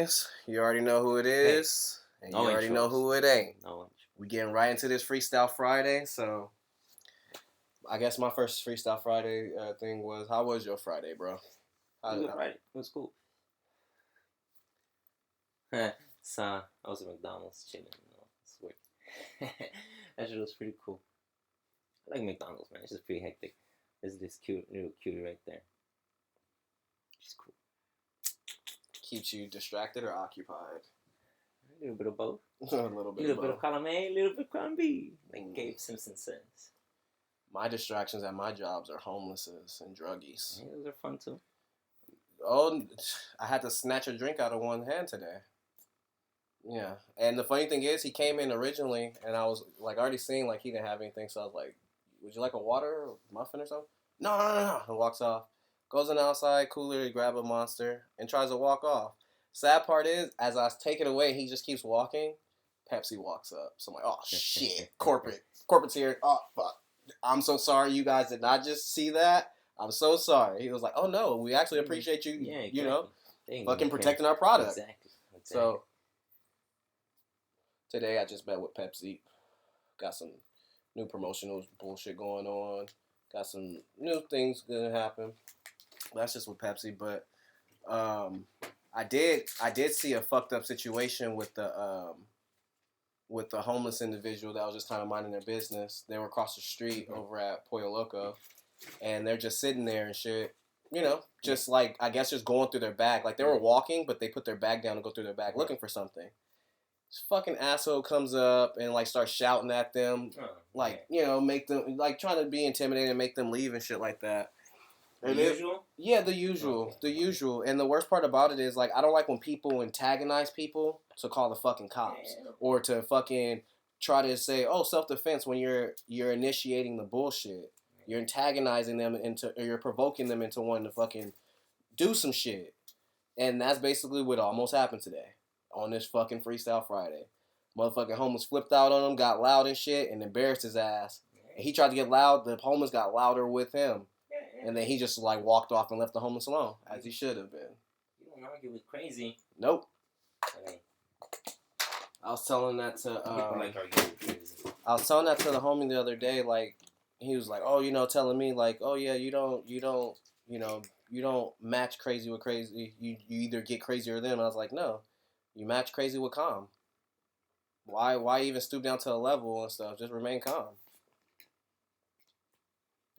Fridays. You already know who it is, and you already know who it ain't. We getting right into this Freestyle Friday. So, I guess my first Freestyle Friday thing was, how was your Friday, bro? Friday. It was cool. So I was at McDonald's chilling. It's weird. That shit was pretty cool. I like McDonald's, man. It's just pretty hectic. There's this cute little cutie right there. She's cool. Keeps you distracted or occupied? A little bit of both. A little bit of column A, a little bit of column B, like Gabe Simpson says. My distractions at my jobs are homelesses and druggies. Yeah, those are fun too. Oh, I had to snatch a drink out of one hand today. Yeah, and the funny thing is, he came in originally, and I was like already seeing like he didn't have anything, so I was like, "Would you like a water or muffin or something?" No. And walks off. Goes in the outside cooler to grab a Monster and tries to walk off. Sad part is, as I take it away, he just keeps walking. Pepsi walks up. So I'm like, oh shit, corporate's here. Oh fuck, I'm so sorry. You guys did not just see that. I'm so sorry. He was like, oh no, we actually appreciate you. Yeah, exactly. You know, fucking protecting our product. Exactly. So today I just met with Pepsi. Got some new promotional bullshit going on. Got some new things gonna happen. That's just with Pepsi, but I did see a fucked up situation with the homeless individual that was just kind of minding their business. They were across the street over at Pollo Loco, and they're just sitting there and shit. You know, just like I guess just going through their bag. Like they were walking, but they put their bag down and go through their bag looking for something. This fucking asshole comes up and like starts shouting at them, you know, make them like trying to be intimidating and make them leave and shit like that. The usual? Yeah, the usual. And the worst part about it is, like, I don't like when people antagonize people to call the fucking cops. Or to fucking try to say, oh, self-defense when you're initiating the bullshit. You're antagonizing them or you're provoking them into wanting to fucking do some shit. And that's basically what almost happened today. On this fucking Freestyle Friday. Motherfucking homeless flipped out on him, got loud and shit, and embarrassed his ass. And he tried to get loud, the homeless got louder with him. And then he just like walked off and left the homeless alone, as he should have been. You don't argue with crazy. Nope. I was telling that to I was telling that to the homie the other day. Like he was like, "Oh, you know, telling me like, oh yeah, you don't match crazy with crazy. You either get crazier than them." I was like, "No, you match crazy with calm. Why even stoop down to a level and stuff? Just remain calm."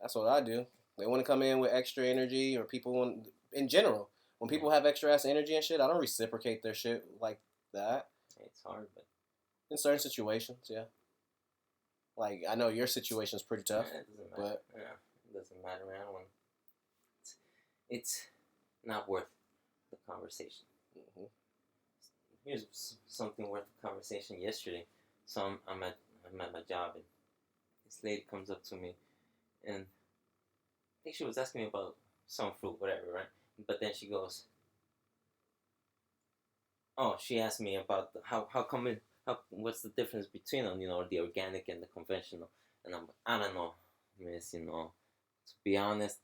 That's what I do. They want to come in with extra energy, or people want, in general, when people have extra ass energy and shit, I don't reciprocate their shit like that. It's hard, but in certain situations, yeah. Like I know your situation's pretty tough, it doesn't matter. But it doesn't matter, man. It's not worth the conversation. Mm-hmm. Here's something worth the conversation. Yesterday, so I'm at my job, and this lady comes up to me, and I think she was asking me about some fruit, whatever, right? But then she goes, "Oh," she asked me about what's the difference between them, you know, the organic and the conventional? And I'm like, I don't know, miss, you know. To be honest,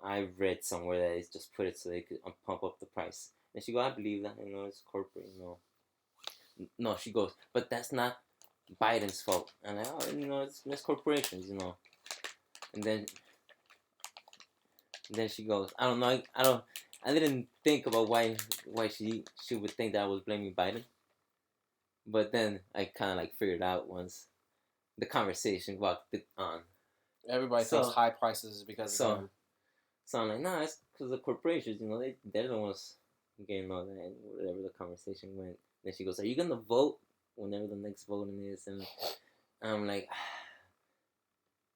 I read somewhere that it's just put it so they could pump up the price. And she goes, I believe that, you know, it's corporate, you know. No, she goes, but that's not Biden's fault. And I'm like, oh, you know, it's corporations, you know. And then she goes, I don't know, I didn't think about why she would think that I was blaming Biden. But then I kind of like figured out once the conversation walked on. Everybody thinks high prices is because of them. So I'm like, nah, it's because of corporations, you know, they're the ones getting all that, and whatever the conversation went. Then she goes, are you going to vote whenever the next voting is? And I'm like,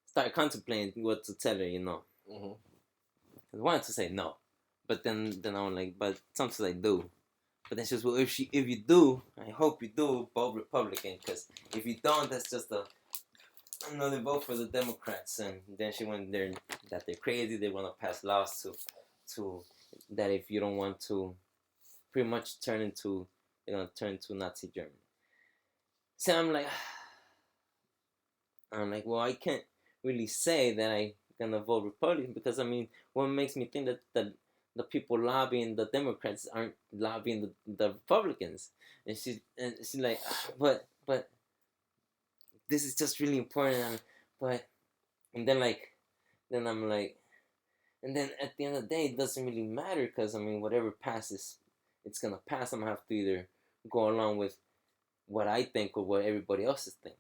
start contemplating what to tell her, you know. Mm-hmm. I wanted to say no, but then I'm like, but sometimes I do. But then she goes, well, if you do, I hope you do vote Republican, because if you don't, that's just another vote for the Democrats. And then she went there that they're crazy. They want to pass laws to that if you don't want to, pretty much turn into Nazi Germany. So I'm like, well, I can't really say that I gonna vote Republican, because I mean, what makes me think that the people lobbying the Democrats aren't lobbying the Republicans. And she's like, but this is just really important. But and then I'm like, and then at the end of the day, it doesn't really matter because I mean, whatever passes, it's gonna pass. I'm gonna have to either go along with what I think or what everybody else thinks.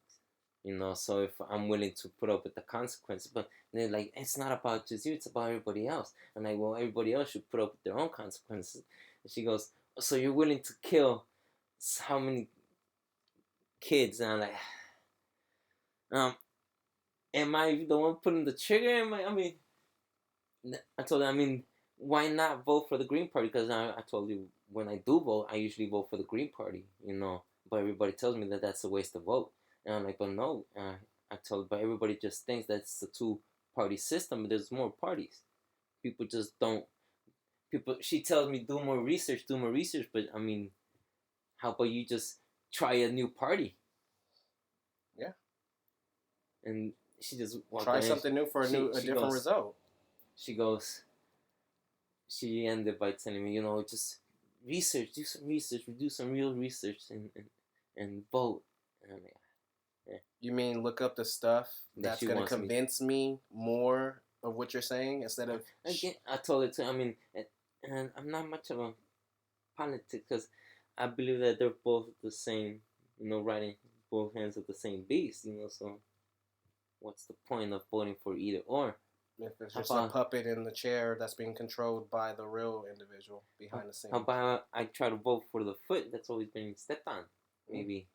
So if I'm willing to put up with the consequences, but they're like, it's not about just you, it's about everybody else. I'm like, well, everybody else should put up with their own consequences. And she goes, so you're willing to kill how many kids? And I'm like, um, am I the one pulling the trigger? I mean, I told her, I mean, why not vote for the Green Party? Because I told you, when I do vote, I usually vote for the Green Party, But everybody tells me that that's a waste of vote. And I'm like, but no. I told, but everybody just thinks that's the two-party system, but there's more parties. People just don't. She tells me, do more research, but I mean, how about you just try a new party? Yeah. And she just try something new for a different result. She ended by telling me, just do some research, do some real research, and vote. And I'm like, yeah. You mean look up the stuff that's going to convince me more of what you're saying instead of... Again, I told her to, I mean, and I'm not much of a politic because I believe that they're both the same, riding both hands of the same beast, so what's the point of voting for either or? If it's just a puppet in the chair that's being controlled by the real individual behind the scenes. How about I try to vote for the foot that's always been stepped on? Maybe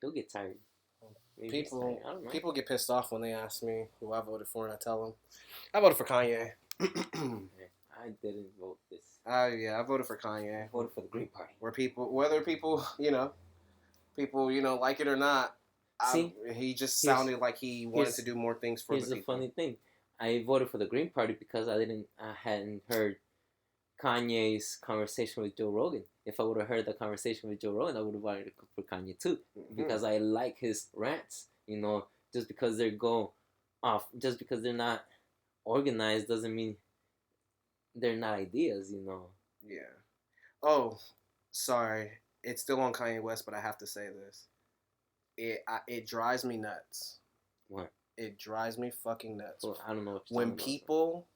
he'll get tired. People get pissed off when they ask me who I voted for, and I tell them I voted for Kanye. I didn't vote this. I voted for Kanye. I voted for the Green Party. Whether people like it or not, he just sounded like he wanted to do more things for the people. Here's the funny thing. I voted for the Green Party because I hadn't heard Kanye's conversation with Joe Rogan. If I would have heard the conversation with Joe Rogan, I would have voted for Kanye too. Because I like his rants. Just because they go off, just because they're not organized doesn't mean they're not ideas, Yeah. Oh, sorry. It's still on Kanye West, but I have to say this. It drives me nuts. What? It drives me fucking nuts. Well, I don't know what when people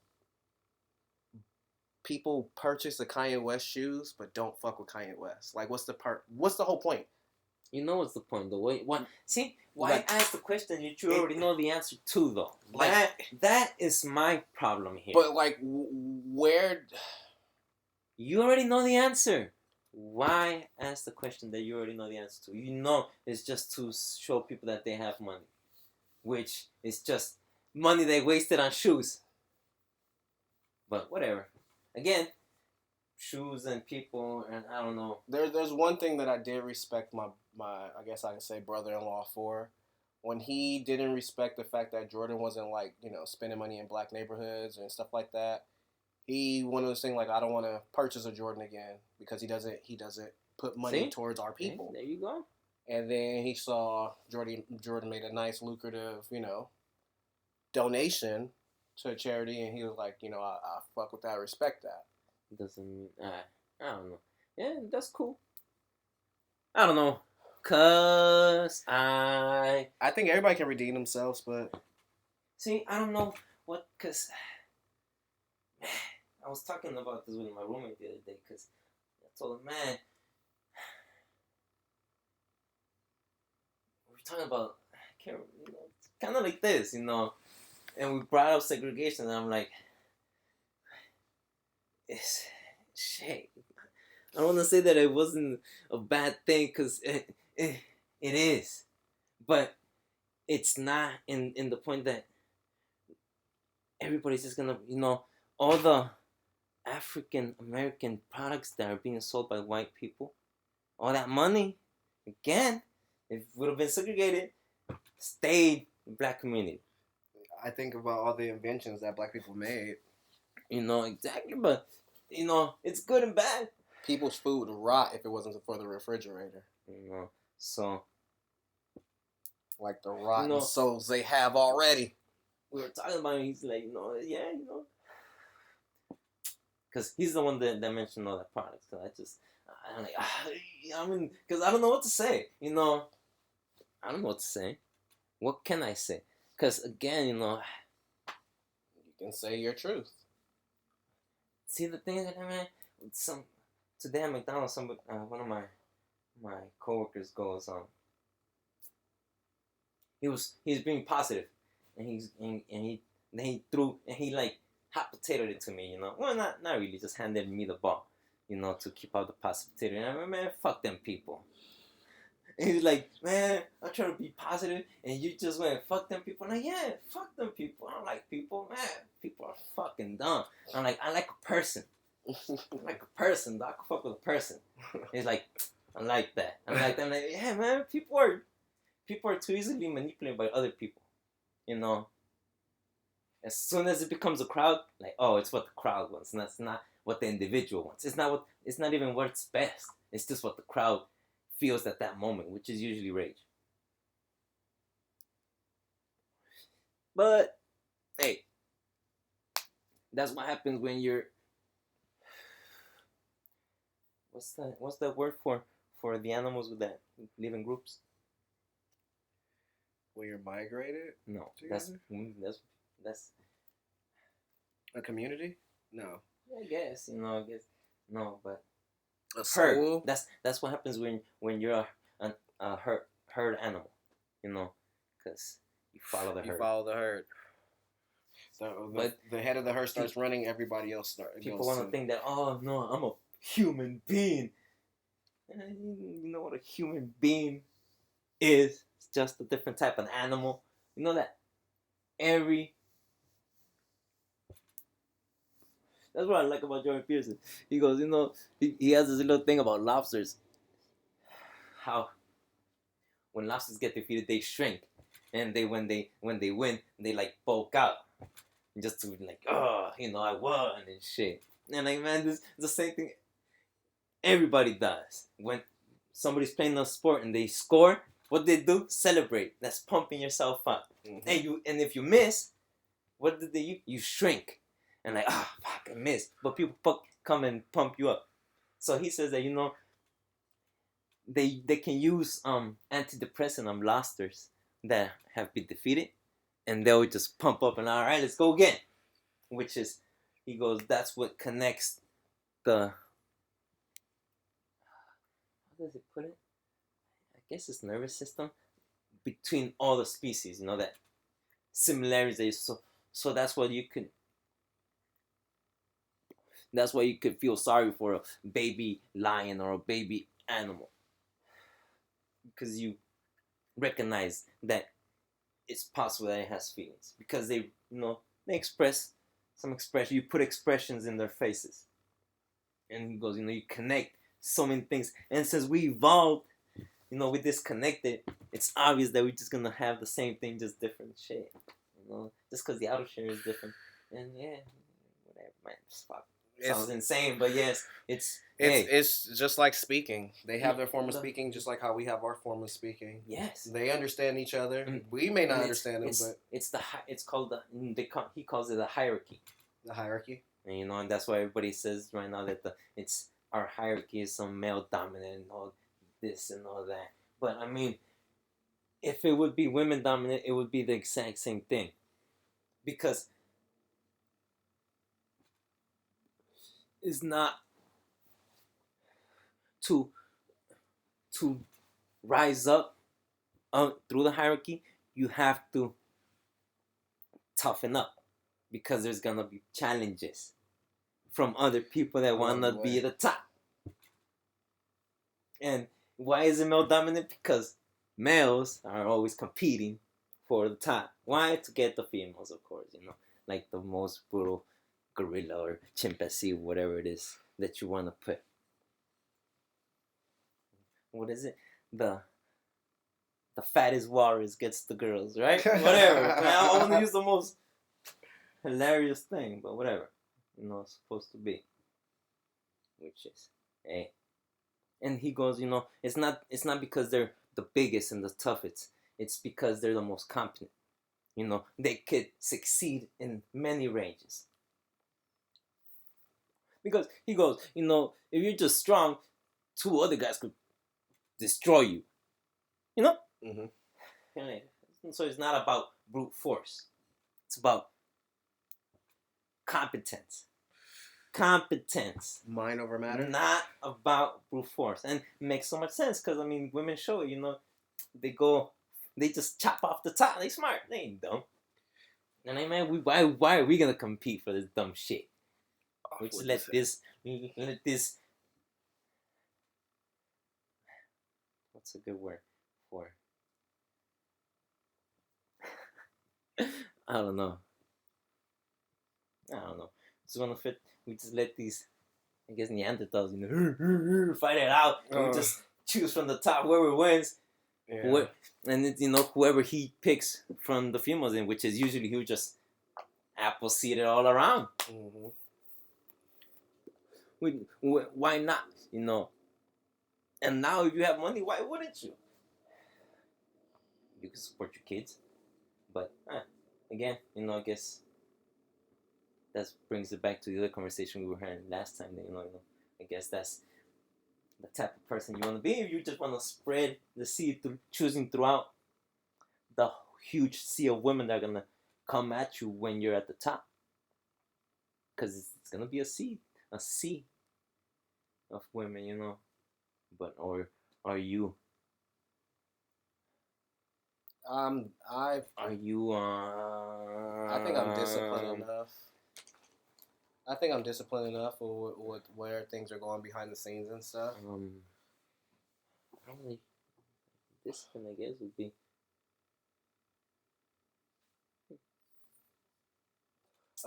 purchase the Kanye West shoes but don't fuck with Kanye West. Like, what's the whole point? You know what's the point though? Why I ask the question that you already know the answer to though? That is my problem here. But where you already know the answer. Why ask the question that you already know the answer to? It's just to show people that they have money, which is just money they wasted on shoes. But whatever. Again, shoes and people, and I don't know. There's one thing that I did respect my I guess I can say brother-in-law for, when he didn't respect the fact that Jordan wasn't spending money in black neighborhoods and stuff like that. He one of those things I don't want to purchase a Jordan again because he doesn't put money towards our people. There you go. And then he saw Jordan made a nice lucrative donation to a charity, and he was like, I fuck with that, I respect that. Doesn't mean I don't know. Yeah, that's cool. I don't know, cause I think everybody can redeem themselves, but I don't know what, cause I was talking about this with my roommate the other day, cause I told him, man, we're talking about kind of like this, and we brought up segregation, and I'm like, it's shit. I don't want to say that it wasn't a bad thing, because it is. But it's not in the point that everybody's just going to, all the African American products that are being sold by white people, all that money, again, if it would have been segregated, stayed in the black community. I think about all the inventions that black people made. Exactly, but, it's good and bad. People's food would rot if it wasn't for the refrigerator. So. Like the rotten souls they have already. We were talking about it, he's like, because he's the one that mentioned all that products. Cause I'm like, I mean, because I don't know what to say. You know, I don't know what to say. What can I say? Because again, you know, You can say your truth. see the thing that I mean, today at McDonald's, one of my coworkers goes he's being positive, and he like hot potatoed it to me, you know. Well, not really, just handed me the ball, you know, to keep out the positivity. And I went, man, fuck them people. And he was like, man, I'm trying to be positive, and you just went, fuck them people. I'm like, yeah, fuck them people. I don't like people, man. People are fucking dumb. I'm like, I like a person. I like a person. I can fuck with a person. He's like, I like that. I'm like, yeah, man, people are too easily manipulated by other people. You know, as soon as it becomes a crowd, like, oh, it's what the crowd wants, and that's not what the individual wants. It's not even what's best. It's just what the crowd feels at that moment, which is usually rage. But hey, that's what happens when you're what's the word for the animals with that live in groups? When you're migrated? No, together? that's a community? No. I guess, you know, no, but a school? Herd. That's what happens when you're a herd animal, you know, because you follow the herd. You follow the herd. So but the head of the herd starts running, everybody else starts. People want to think that, oh no, I'm a human being. You know what a human being is? It's just a different type of animal. You know that that's what I like about Jordan Peterson. He goes, you know, he has this little thing about lobsters. How when lobsters get defeated, they shrink, and when they win, they like bulk out, just to like, oh, you know, I won and shit. And like, man, this is the same thing everybody does when somebody's playing a sport and they score. What they do? Celebrate. That's pumping yourself up. Mm-hmm. And if you miss, what did they do? You shrink. And like, ah, oh, fuck, I missed. But people come and pump you up. So he says that, you know, they can use antidepressant lobsters that have been defeated, and they'll just pump up and, all right, let's go again. Which is, he goes, that's what connects the, how does it put it? I guess it's nervous system between all the species, you know, that similarities. So that's what you could. That's why you could feel sorry for a baby lion or a baby animal, because you recognize that it's possible that it has feelings, because they, you know, they express some expression. You put expressions in their faces, and he goes, you know, you connect so many things. And since we evolved, you know, we disconnected, it's obvious that we're just gonna have the same thing, just different shit. You know, just because the outer share is different, and yeah, whatever, man, just fuck. Sounds insane, but yes, it's just like speaking. They have their form of speaking, just like how we have our form of speaking. Yes, they understand each other. And we may not understand them, but it's called he calls it a hierarchy. The hierarchy, and you know, and that's why everybody says right now that our hierarchy is some male dominant and all this and all that. But I mean, if it would be women dominant, it would be the exact same thing, because is not to rise up through the hierarchy. You have to toughen up, because there's gonna be challenges from other people that want to be at the top. And why is it male dominant? Because males are always competing for the top. Why? To get the females, of course, you know, like the most brutal gorilla or chimpanzee, whatever it is that you want to put. What is it? The fattest walrus gets the girls, right? Whatever. I want to use the most hilarious thing, but whatever. You know, it's supposed to be. Which is, hey. And he goes, you know, it's not because they're the biggest and the toughest. It's because they're the most competent. You know, they could succeed in many ranges. Because he goes, if you're just strong, two other guys could destroy you. You know? Mm-hmm. So it's not about brute force. It's about competence. Competence. Mind over matter. Not about brute force. And it makes so much sense because, women show it, they just chop off the top. They smart. They ain't dumb. And why are we going to compete for this dumb shit? We just let this, what's a good word for I don't know. Just want to fit. We just let these, I guess, Neanderthals, fight it out. And we just choose from the top whoever wins. Yeah. And it's, whoever he picks from the females, in which is usually he'll just apple seed it all around. Mm-hmm. Why not? And now if you have money, why wouldn't you? You can support your kids, but again, I guess that brings it back to the other conversation we were having last time. That, I guess that's the type of person you want to be. If you just want to spread the seed through choosing throughout the huge sea of women that are gonna come at you when you're at the top, because it's gonna be a sea of women, But or are you? I think I'm disciplined enough. I think I'm disciplined enough with where things are going behind the scenes and stuff. Probably discipline, I guess, would be.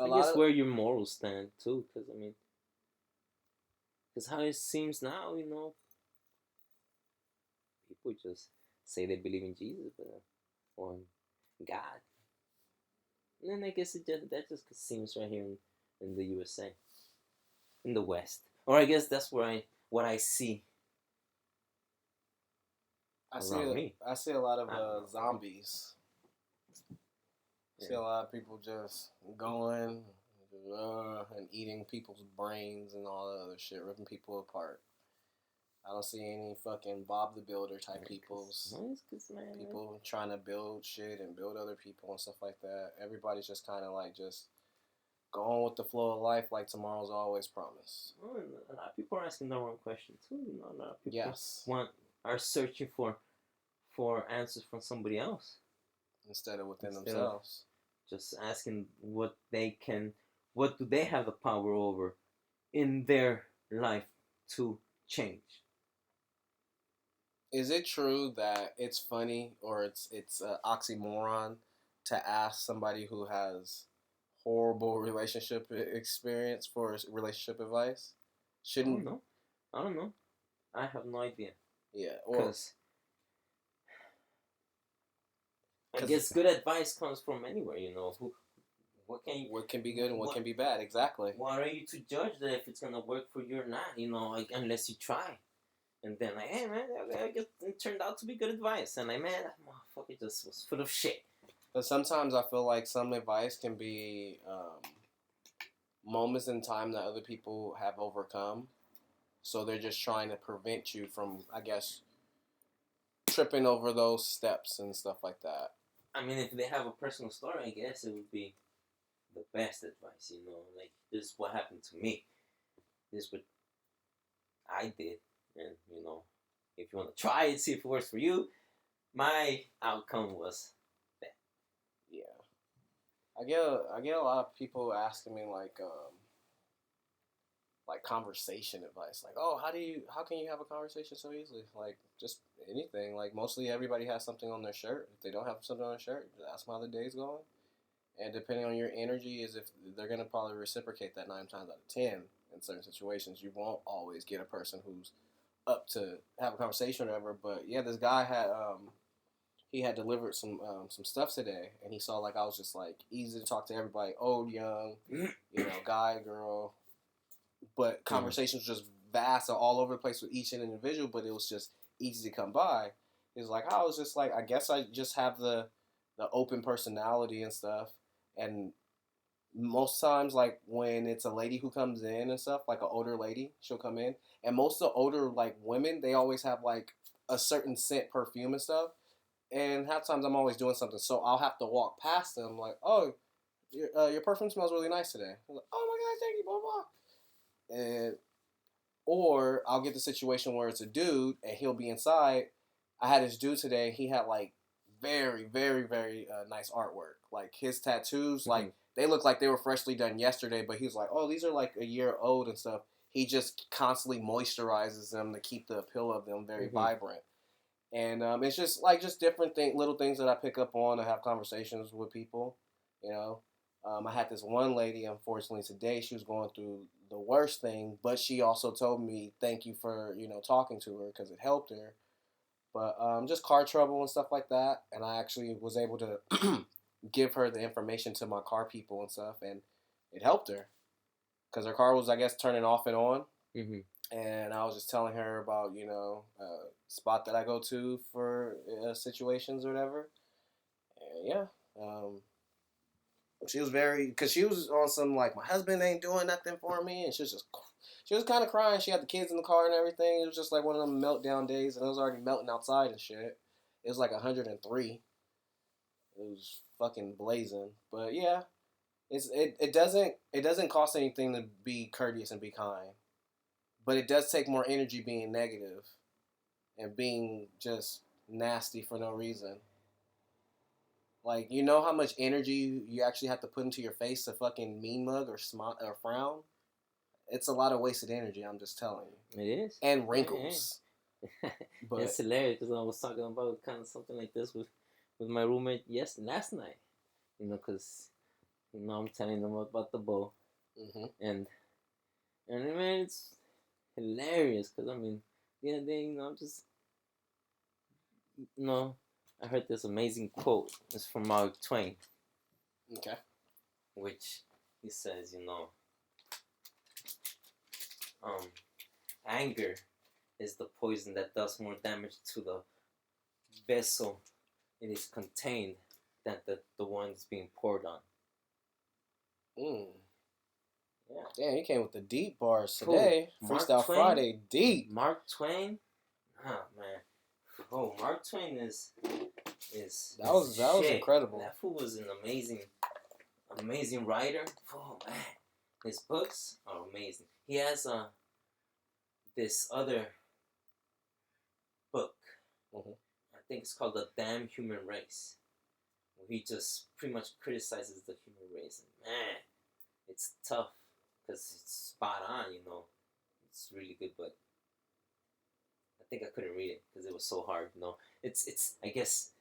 I guess where your morals stand too, because because how it seems now, people just say they believe in Jesus, or God, and then I guess that just seems right here in the USA, in the West, or I guess that's what I see. I see a lot of zombies. I see a lot of people just going and eating people's brains and all that other shit, ripping people apart. I don't see any fucking Bob the Builder type people trying to build shit and build other people and stuff like that. Everybody's just kind of like just going with the flow of life like tomorrow's always promised. Well, a lot of people are asking the wrong question too. A lot of people are searching for answers from somebody else instead of within themselves. Just asking what do they have the power over in their life to change. Is it true that it's funny or it's an oxymoron to ask somebody who has horrible relationship experience for relationship advice? I don't know. I have no idea. Yeah, because I guess good advice comes from anywhere. What can be good and what can be bad? Exactly. Why are you to judge that if it's gonna work for you or not? Unless you try. And then hey man, I guess it turned out to be good advice. And man, that motherfucker just was full of shit. But sometimes I feel like some advice can be moments in time that other people have overcome. So they're just trying to prevent you from, I guess, tripping over those steps and stuff like that. If they have a personal story, I guess it would be the best advice, like this is what happened to me. This is what I did. And, if you want to try it, see if it works for you, my outcome was that. Yeah. I get a lot of people asking me like conversation advice. Like, oh, how can you have a conversation so easily? Like, just anything. Like, mostly everybody has something on their shirt. If they don't have something on their shirt, just ask them how the day's going. And depending on your energy, is if they're going to probably reciprocate that 9 times out of 10 in certain situations. You won't always get a person who's up to have a conversation or whatever. But yeah, this guy had delivered some stuff today, and he saw like I was just like easy to talk to everybody, old, young, guy, girl. But conversations were just vast and all over the place with each individual, but it was just easy to come by. It was like I was just like, I guess I just have the open personality and stuff, and most times, like when it's a lady who comes in and stuff, like an older lady, she'll come in, and most of the older like women, they always have like a certain scent perfume and stuff. And half times I'm always doing something, so I'll have to walk past them like, oh, your perfume smells really nice today. I'm like, oh my god, thank you, blah blah. And or I'll get the situation where it's a dude and he'll be inside. I had this dude today. He had like very, very, very nice artwork. Like his tattoos, Mm-hmm. like they look like they were freshly done yesterday. But he's like, oh, these are like a year old and stuff. He just constantly moisturizes them to keep the appeal of them very Mm-hmm. vibrant. And it's just different little things that I pick up on to have conversations with people. You know, I had this one lady, unfortunately, today. She was going through the worst thing, but she also told me thank you for talking to her because it helped her. But just car trouble and stuff like that, and I actually was able to give her the information to my car people and stuff, and it helped her because her car was, I guess, turning off and on, Mm-hmm. and I was just telling her about spot that I go to for situations or whatever. And yeah, um, she was very because she was on some like my husband ain't doing nothing for me, and she was kind of crying. She had the kids in the car and everything. It was just like one of them meltdown days, and it was already melting outside and shit. It was like 103. It was fucking blazing, but yeah, it doesn't cost anything to be courteous and be kind, but it does take more energy being negative and being just nasty for no reason. Like, you know how much energy you actually have to put into your face to fucking mean mug or smile or frown? It's a lot of wasted energy, I'm just telling you. It is. And wrinkles. Yeah. But It's hilarious because I was talking about kind of something like this with my roommate last night. Because I'm telling them about the bow, mm-hmm. and man, it's hilarious because I mean, the other day, I'm just you know, I heard this amazing quote. It's from Mark Twain, Okay. which he says, um, anger is the poison that does more damage to the vessel it is contained than the one that's being poured on. Mm. Yeah. Damn, you came with the deep bars today. Freestyle Friday, deep. Mark Twain? Oh man. Oh, Mark Twain is that was incredible. That fool was an amazing writer. Oh man. His books are amazing. He has this other book. Mm-hmm. I think it's called The Damn Human Race. Where he just pretty much criticizes the human race. And man, it's tough because it's spot on, It's really good, but I think I couldn't read it because it was so hard, It's I guess,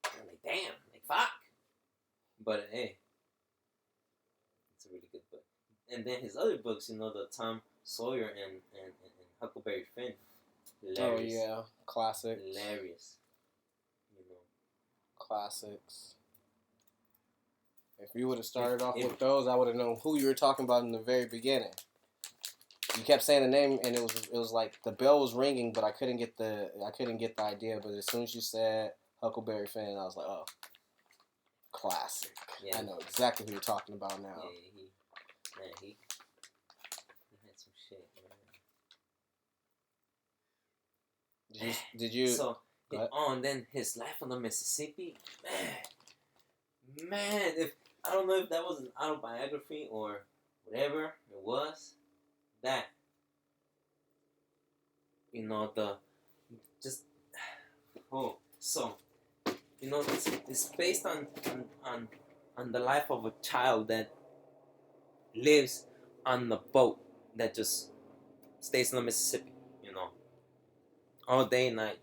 I'm like, damn, like, fuck. But hey, it's a really good book. And then his other books, the Tom Sawyer and Huckleberry Finn. Hilarious. Oh yeah, classics. Hilarious. Classics. If you would have started off with those, I would have known who you were talking about in the very beginning. You kept saying the name, and it was like the bell was ringing, but I couldn't get the idea. But as soon as you said Huckleberry Finn, I was like, oh, classic. Yeah. I know exactly who you're talking about now. Yeah, he had some shit, man. Did you? So, and then his life on the Mississippi, man. If I don't know if that was an autobiography or whatever it was, that it's based on the life of a child that lives on the boat that just stays in the Mississippi, all day and night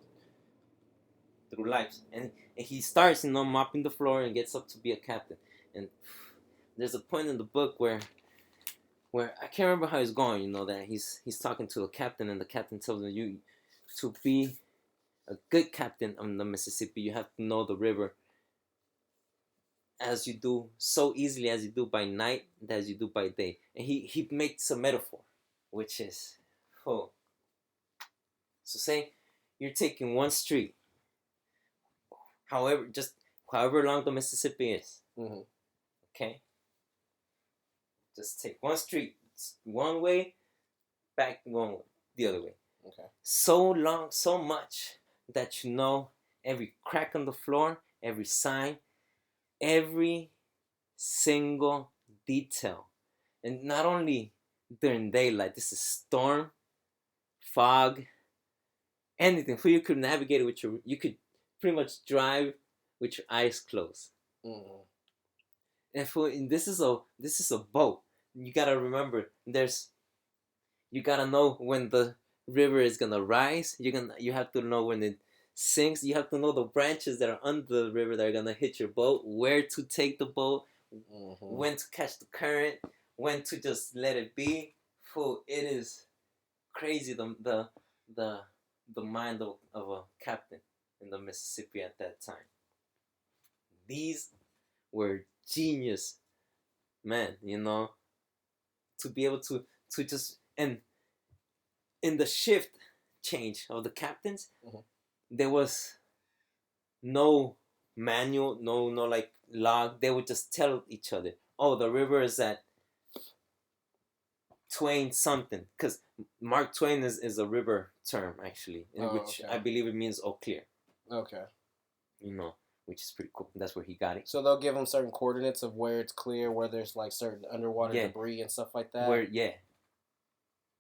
through life. And he starts, mopping the floor and gets up to be a captain. And there's a point in the book where I can't remember how he's going, that he's talking to a captain, and the captain tells him, you to be a good captain on the Mississippi, you have to know the river as you do so easily as you do by night as you do by day. And he makes a metaphor, which is, so say you're taking one street, however long the Mississippi is, mm-hmm. okay, Just take one street one way, back the other way. Okay. So long, so much that you know every crack on the floor, every sign, every single detail. And not only during daylight, this is storm, fog, anything. For you could navigate it with you could pretty much drive with your eyes closed. Mm-hmm. And this is a boat. You gotta remember, you gotta know when the river is gonna rise. You have to know when it sinks. You have to know the branches that are under the river that are gonna hit your boat, where to take the boat, when to catch the current, when to just let it be. Fool, it is crazy the mind of a captain in the Mississippi at that time. These were genius men, to be able to just, and in the shift change of the captains, there was no manual, no like log. They would just tell each other, oh, the river is at Twain something, because Mark Twain is a river term actually, in which okay. I believe it means all clear. Okay. Which is pretty cool. That's where he got it. So they'll give them certain coordinates of where it's clear, where there's like certain underwater debris and stuff like that.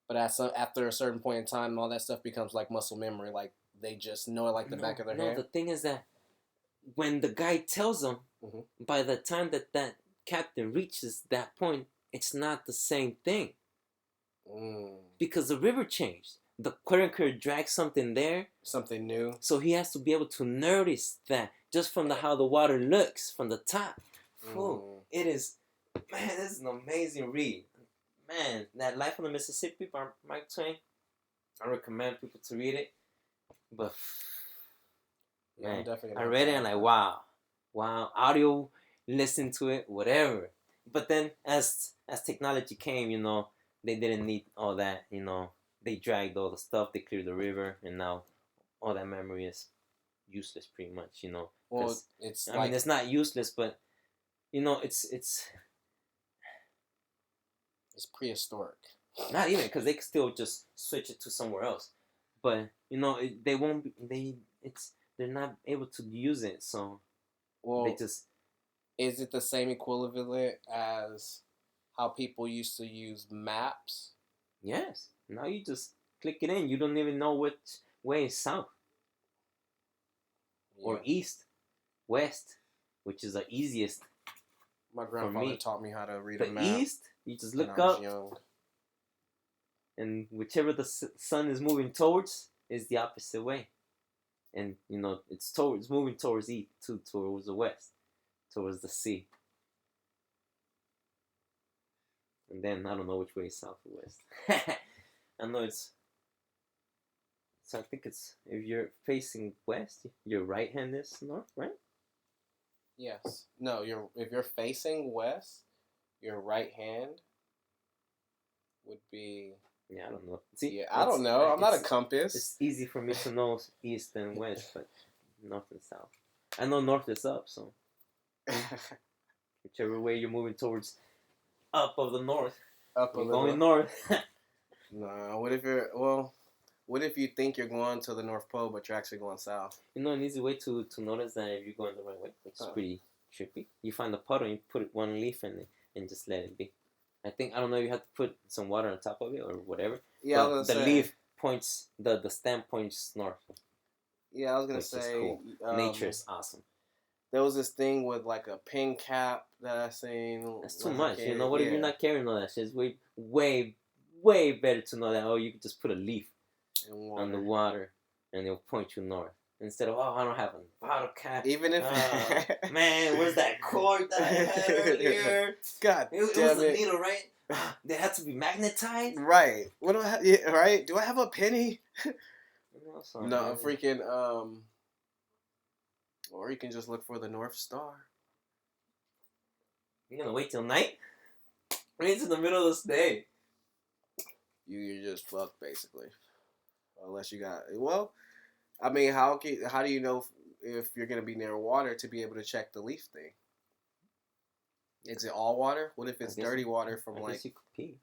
But after a certain point in time, all that stuff becomes like muscle memory. Like they just know it like the back of their hand. No, the thing is that when the guy tells them, by the time that captain reaches that point, it's not the same thing. Because the river changed. The current could drag something there. Something new. So he has to be able to notice that just from how the water looks from the top. It is, man, this is an amazing read. Man, that Life on the Mississippi by Mark Twain, I recommend people to read it. But, man, I read it and like, wow, audio, listen to it, whatever. But then as technology came, they didn't need all that, They dragged all the stuff, they cleared the river, and now all that memory is useless pretty much, Well, it's I mean, it's not useless, but, it's prehistoric. Not even, because they can still just switch it to somewhere else. But, they won't be, they're not able to use it, so they just... Is it the same equivalent as how people used to use maps? Yes. Now you just click it in. You don't even know which way is south. Or east, west, which is the easiest. My grandfather taught me how to read a map. The east, you just look up. And whichever the sun is moving towards is the opposite way. And, it's moving towards east, towards the west, towards the sea. And then I don't know which way is south or west. I know so I think it's, if you're facing west, your right hand is north, right? Yes. No, if you're facing west, your right hand would be... Yeah, I don't know. See, yeah, I don't know. I'm not a compass. It's easy for me to know east and west, but north and south. I know north is up, so whichever way you're moving towards, up of the north. You're going north. No, what if you think you're going to the North Pole, but you're actually going south? An easy way to notice that if you're going the right way, which is pretty trippy. You find a puddle, you put one leaf in it, and just let it be. I don't know, you have to put some water on top of it or whatever. Yeah, but the leaf points, the stem points north. Yeah, I was going to say. Cool. Nature is awesome. There was this thing with like a pin cap that I seen. That's too much. What if you're not carrying all that shit? It's way better to know that, you could just put a leaf on the water and it'll point you north. Instead of, I don't have a bottle cap. Even if... man, where's that cord that I had earlier? God damn it. It was a needle, right? They had to be magnetized? Right. What do I have? Yeah, right? Do I have a penny? No, freaking... Or you can just look for the North Star. You're going to wait till night? It's in the middle of the day. You're just fucked, basically. Unless you got... Well... I mean, how do you know if you're going to be near water to be able to check the leaf thing? Is it all water? What if it's I guess dirty water from I like? guess you could pee.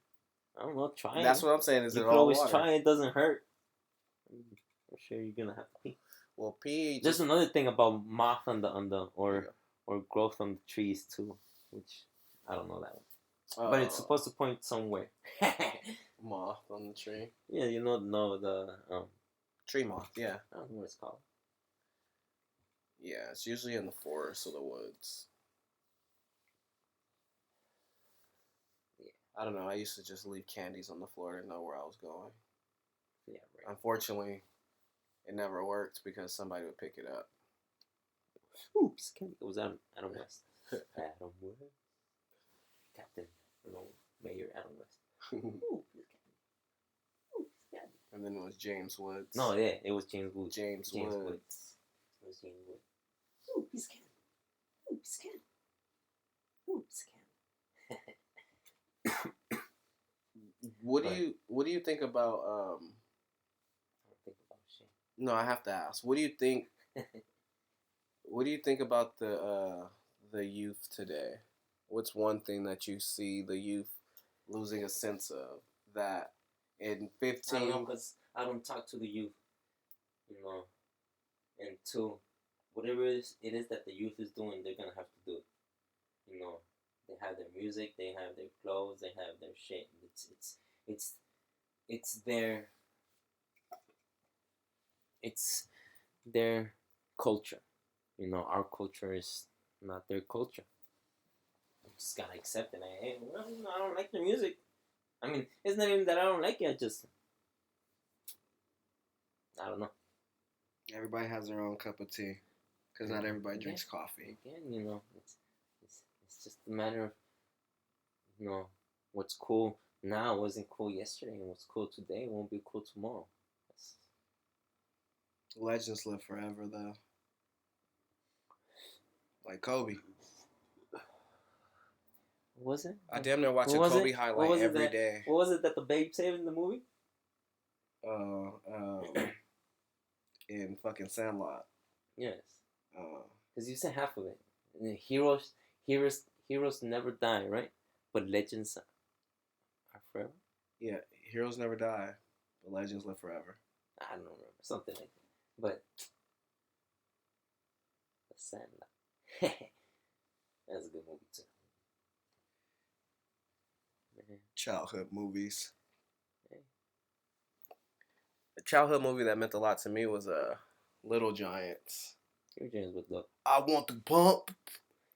I don't know. Try That's it. what I'm saying. Is You it could all always water? try. It doesn't hurt. For sure, you're gonna have to pee. Well, pee. There's Just, another thing about moth on the yeah. or growth on the trees too, which I don't know that one. But it's supposed to point somewhere. Moth on the tree. Yeah, you know the Tree moth. Yeah. I don't know what it's called. Yeah, it's usually in the forest or the woods. Yeah. I don't know. I used to just leave candies on the floor to know where I was going. Yeah, right. Unfortunately, it never worked because somebody would pick it up. Oops, it was Adam West. Adam West. Captain, Mayor Adam West. Oops, Captain. And then it was James Woods. No, yeah, it was James Woods. James Woods. It was James Woods. Oops, Captain. Oops, Captain. Oops, Captain. What do you think about I don't think about shit. No, I have to ask. What do you think about the youth today? What's one thing that you see the youth losing a sense of that in 15? I don't know, because I don't talk to the youth, and two, whatever it is that the youth is doing, they're gonna have to do it. They have their music, they have their clothes, they have their shit. It's their culture. Our culture is not their culture. You just gotta accept it. Hey, well, I don't like the music. I mean, it's not even that I don't like it. I don't know. Everybody has their own cup of tea, because not everybody drinks coffee. Again, it's just a matter of, what's cool now wasn't cool yesterday, and what's cool today won't be cool tomorrow. Legends live forever, though. Like Kobe. What was it? I damn near watch a Kobe highlight every day. What was it that the babe said in the movie? In fucking Sandlot. Yes. Because you said half of it. And heroes never die, right? But legends are forever. Yeah, heroes never die, but legends live forever. I don't remember, something like that. But the Sandlot. That's a good movie too. Childhood movies. The childhood movie that meant a lot to me was Little Giants. Little Giants was dope. I want to pump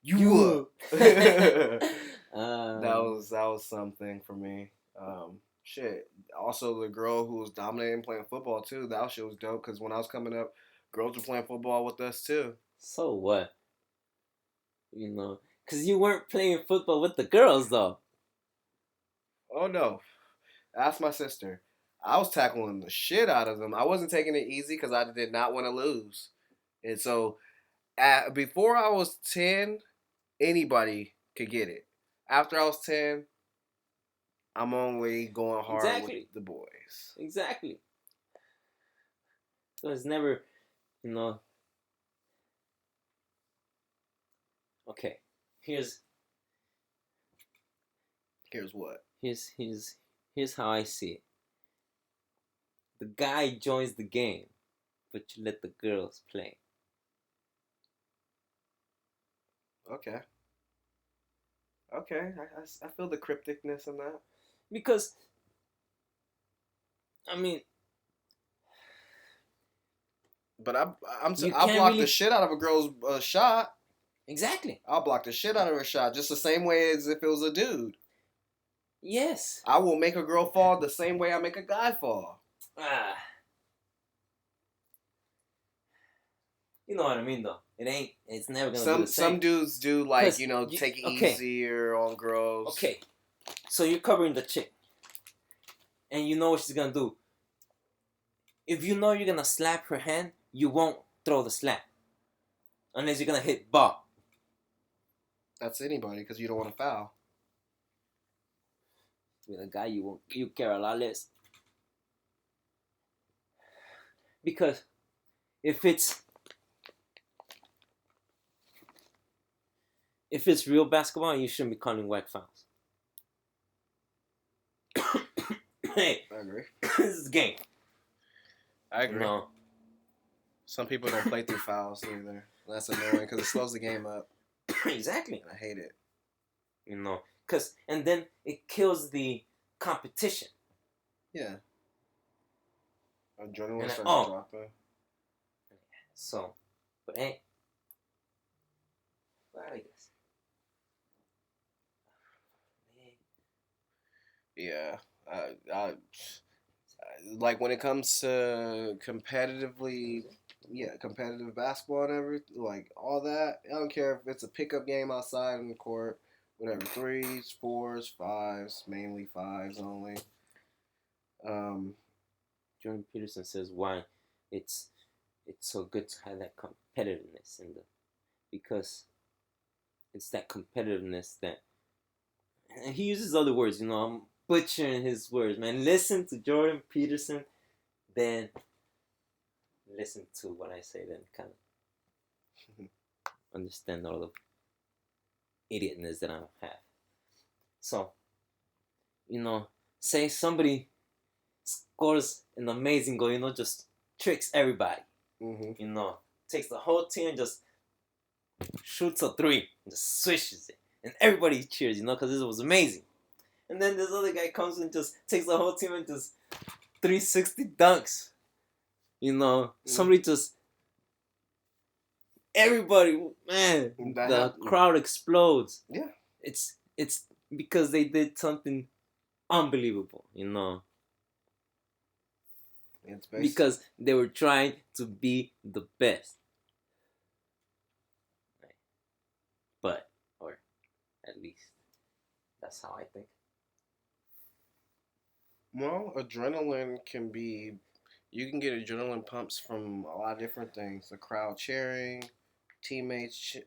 you up. That was something for me. Shit. Also, the girl who was dominating playing football too. That shit was dope because when I was coming up, girls were playing football with us too. So what? Because you weren't playing football with the girls though. Oh no, ask my sister. I was tackling the shit out of them. I wasn't taking it easy because I did not want to lose. And so, before I was 10, anybody could get it. After I was 10, I'm only going hard with the boys. Exactly. So it's never, Okay, here's what? Here's how I see it. The guy joins the game, but you let the girls play. Okay. I feel the crypticness in that. Because, I mean, but I'll block the shit out of a girl's shot. Exactly. I'll block the shit out of her shot just the same way as if it was a dude. Yes. I will make a girl fall the same way I make a guy fall. You know what I mean, though. It's never gonna be the same. Some dudes do take it easier on girls. Okay, so you're covering the chick, and you know what she's gonna do. If you know you're gonna slap her hand, you won't throw the slap, unless you're gonna hit ball. That's anybody, because you don't want to foul. With a guy, you care a lot less. Because if if it's real basketball, you shouldn't be calling whack fouls. Hey, I agree. this is a game. I agree. No. Some people don't play through fouls either. That's annoying because it slows the game up. Exactly. I hate it. And then it kills the competition. Yeah. Adrenaline starts dropping. So, but hey, well, I guess. Yeah. Like when it comes to competitive basketball and everything, like all that. I don't care if it's a pickup game outside in the court, whatever. 3s, 4s, 5s, mainly 5s only. Jordan Peterson says why it's so good to have that competitiveness because it's that competitiveness that, and he uses other words. I'm butchering his words, man. Listen to Jordan Peterson, then listen to what I say, then kind of understand all the idiotness that I have. So, say somebody scores an amazing goal, just tricks everybody. Mm-hmm. Takes the whole team and just shoots a 3, and just swishes it. And everybody cheers, because it was amazing. And then this other guy comes and just takes the whole team and just 360 dunks. Somebody just, everybody, man, the crowd explodes. Yeah. It's because they did something unbelievable, It's because they were trying to be the best. But, or at least, that's how I think. Well, adrenaline you can get adrenaline pumps from a lot of different things. The crowd cheering, teammates,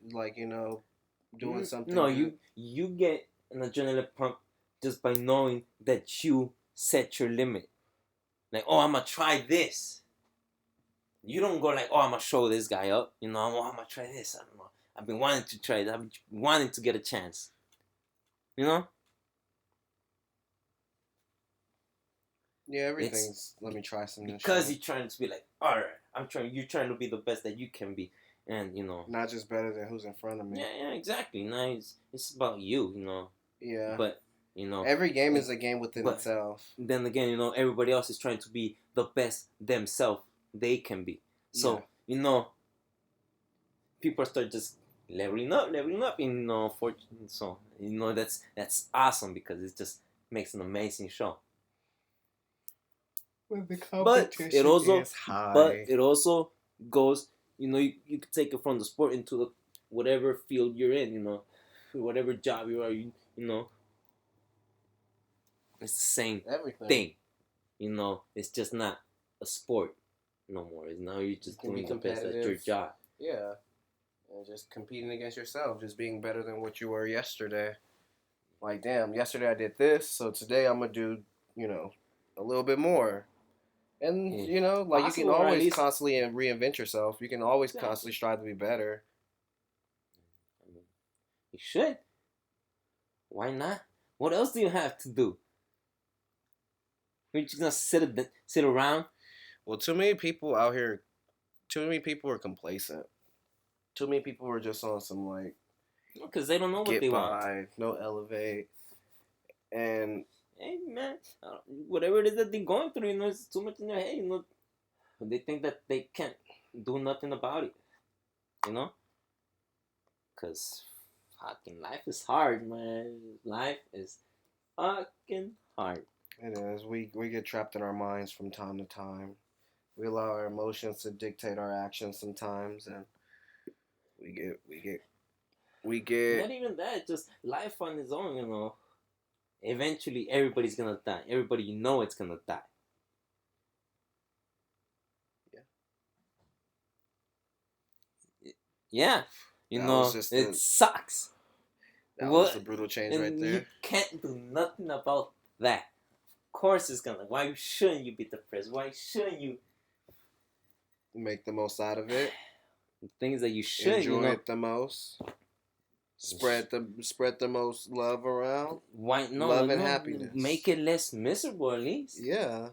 doing something. No, you get an adrenaline pump just by knowing that you set your limit. Like, oh, I'm going to try this. You don't go like, oh, I'm going to show this guy up. I'm going to try this. I don't know. I've been wanting to try it. I've been wanting to get a chance. Yeah, everything's let me try some new shit. Because you're trying to be like, all right, you're trying to be the best that you can be. And, not just better than who's in front of me. Yeah, exactly. Now it's about you, Yeah. But, every game is a game within itself. Then again, everybody else is trying to be the best themselves they can be. So, people start just leveling up, so, that's awesome because it just makes an amazing show. When the competition is high. But it also goes, you can take it from the sport into the whatever field you're in, whatever job you are, it's the same thing. It's just not a sport no more. It's now you're just doing the best at your job. Yeah. And just competing against yourself, just being better than what you were yesterday. Like, damn, yesterday I did this, so today I'm going to do, a little bit more. And, you can always constantly reinvent yourself. You can always constantly strive to be better. You should. Why not? What else do you have to do? You're just going to sit around? Well, too many people out here, are complacent. Too many people are just on some, because they don't know what they want. No elevate. And... Hey, man, whatever it is that they're going through, it's too much in their head, They think that they can't do nothing about it, Because fucking life is hard, man. Life is fucking hard. It is. We get trapped in our minds from time to time. We allow our emotions to dictate our actions sometimes, and we get. Not even that, just life on its own, Eventually, everybody's gonna die. Everybody it's gonna die. Yeah. It sucks. That was a brutal change right there. You can't do nothing about that. Of course it's gonna. Why shouldn't you be depressed? Why shouldn't you make the most out of it? The things that you should enjoy it the most. Spread the most love around. Why Love and no happiness. make it less miserable at least Yeah.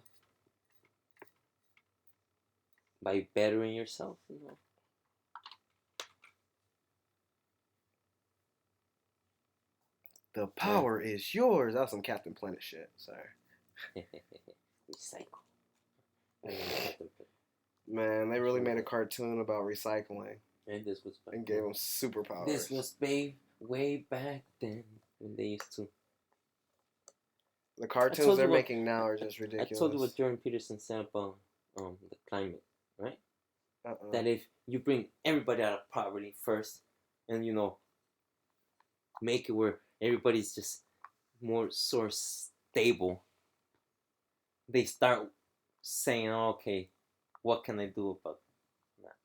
by bettering yourself, The power is yours. That was some Captain Planet shit. Sorry. Recycle. Man, they really made a cartoon about recycling And this was back and gave then. them superpowers. This was way back then when they used to. The cartoons they're making now are just ridiculous. I told you what Jordan Peterson said about the climate, right? That if you bring everybody out of poverty first, and make it where everybody's just more source stable, they start saying, oh, okay, what can I do about that?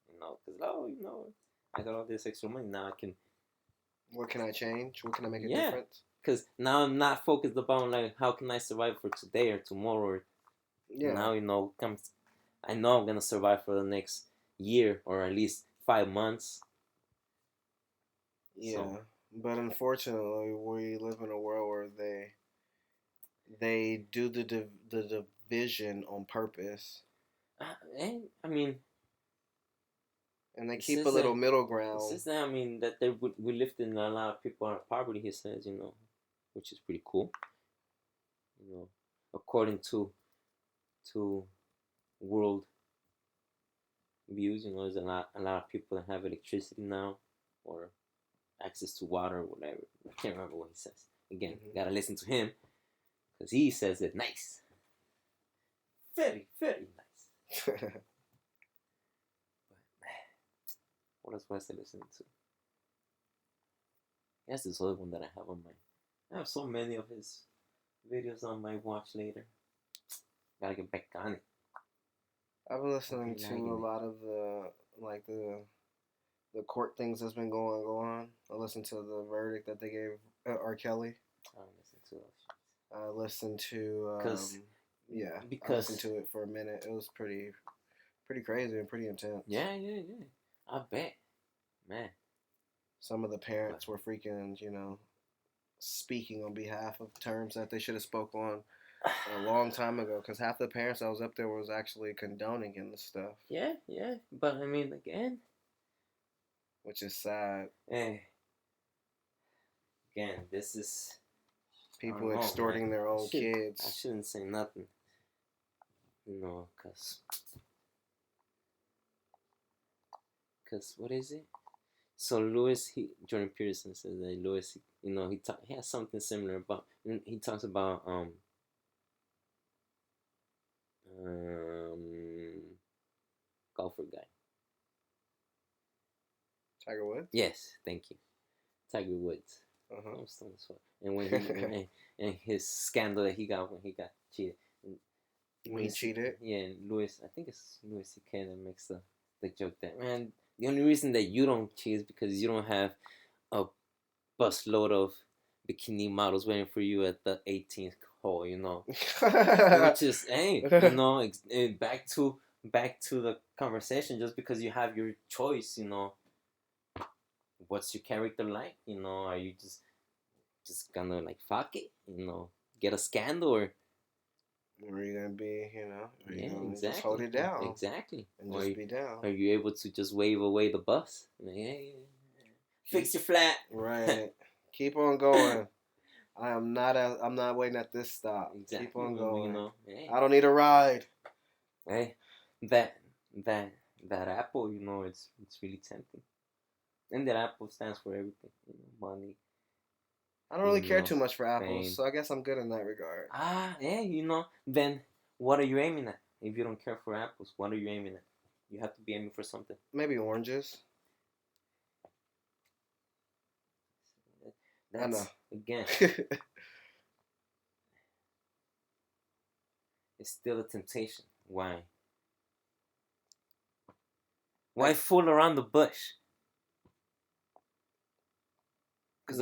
Because I got all this extra money now. I can. What can I change? What can I make a difference? Because now I'm not focused about like how can I survive for today or tomorrow. Now I know I'm gonna survive for the next year or at least 5 months. Yeah, but unfortunately, we live in a world where they do the division on purpose. I mean, and they keep a little middle ground. It says that, that we lifting a lot of people out of poverty. He says, which is pretty cool. According to world views, there's a lot of people that have electricity now or access to water or whatever. I can't remember what he says. Again, gotta listen to him because he says it nice, very nice. But what else was I listening to? That's this other one that I have on I have so many of his videos on my watch later. Gotta get back on it. I've been listening to a lot of the court things that's been going on. I listened to the verdict that they gave R. Kelly. I don't listen to those shit. I listened to I listened to it for a minute. It was pretty crazy and pretty intense. Yeah. I bet, man. Some of the parents were freaking, speaking on behalf of terms that they should have spoke on a long time ago. Because half the parents that was up there was actually condoning in the stuff. Yeah. But again, which is sad. Hey, again, this is people extorting their own kids. I shouldn't say nothing, because what is it? So Jordan Peterson says that Lewis, he has something similar about. He talks about golfer guy. Tiger Woods? Yes, thank you. Tiger Woods. And when he and his scandal that he got when he got cheated. When he cheated? Yeah, and I think it's Louis C.K. that makes the joke that, man, the only reason that you don't cheat is because you don't have a busload of bikini models waiting for you at the 18th hole, Which is, back to the conversation. Just because you have your choice, what's your character like? Are you just gonna fuck it? Get a scandal, or are you gonna be, are you gonna exactly. just hold it down? Exactly. And just be down. Are you able to just wave away the bus? Fix your flat. Right. Keep on going. I'm not waiting at this stop. Exactly. Keep on going. Hey. I don't need a ride. Hey, that apple, it's really tempting. And that apple stands for everything, money. I don't really care too much for apples, so I guess I'm good in that regard. Yeah, then what are you aiming at? If you don't care for apples, what are you aiming at? You have to be aiming for something. Maybe oranges. That's, again, it's still a temptation. Why? Why fool around the bush? Because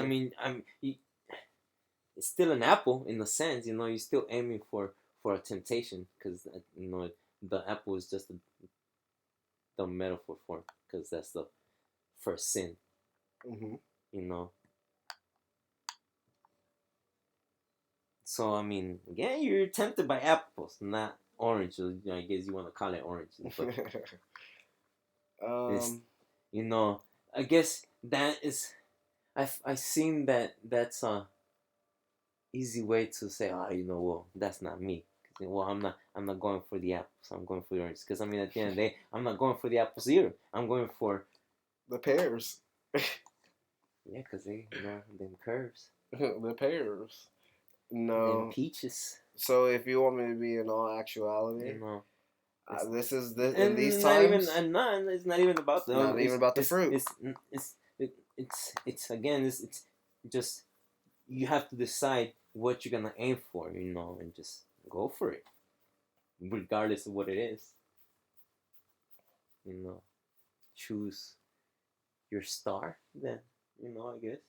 it's still an apple in a sense. You're still aiming for a temptation, because the apple is just the metaphor for, because that's the first sin. Mm-hmm. So I mean, yeah, you're tempted by apples, not oranges. I guess you want to call it oranges, but it's, um, you know, I guess that is. I seen that that's a easy way to say, oh, well, that's not me. Well, I'm not going for the apples. I'm going for the oranges. Because I mean, at the end of the day, I'm not going for the apples either. I'm going for the pears. yeah, because they, them curves, The pears. them No. peaches, So if you want me to be in all actuality, you know. this is this in these And not even, times. and not, it's not even about It's not even about the fruit. It's again, it's just you have to decide what you're gonna aim for, and just go for it, regardless of what it is. You know, choose your star. Then I guess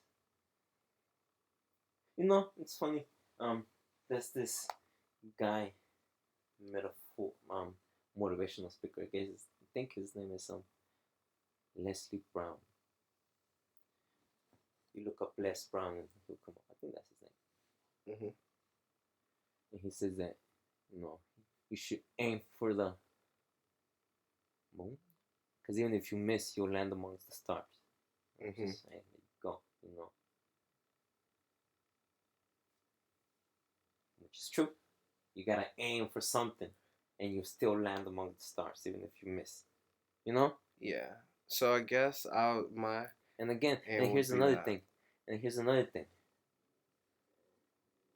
it's funny. There's this guy, metaphor, motivational speaker. I think his name is Leslie Brown. You look up Les Brown and he'll come up. I think that's his name. Mm-hmm. And he says that you should aim for the moon, because even if you miss, you'll land amongst the stars. Mm-hmm. Just go, which is true. You gotta aim for something, and you still land among the stars, even if you miss. Yeah. So I guess my And again, aim and would here's be another that. thing. And here's another thing.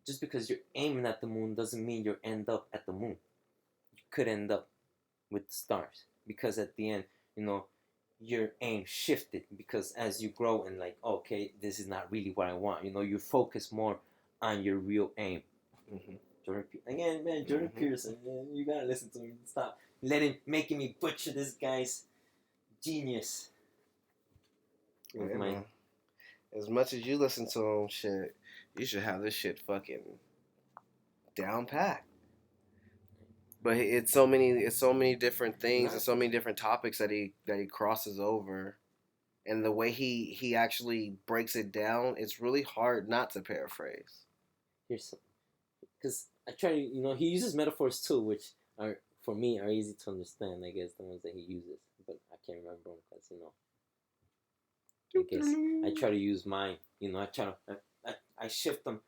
Just because you're aiming at the moon doesn't mean you'll end up at the moon. You could end up with the stars, because at the end, your aim shifted, because as you grow and like, okay, this is not really what I want. You focus more on your real aim. Mm-hmm. Jordan Peterson, man, you gotta listen to him. Stop making me butcher this guy's genius. Yeah, man. As much as you listen to him, shit, you should have this shit fucking down pat. But it's so many different things and so many different topics that he crosses over, and the way he actually breaks it down, it's really hard not to paraphrase. Here's some, because I try to, he uses metaphors too, which are for me are easy to understand. I guess the ones that he uses, but I can't remember them because I guess I try to use mine. I try to I shift them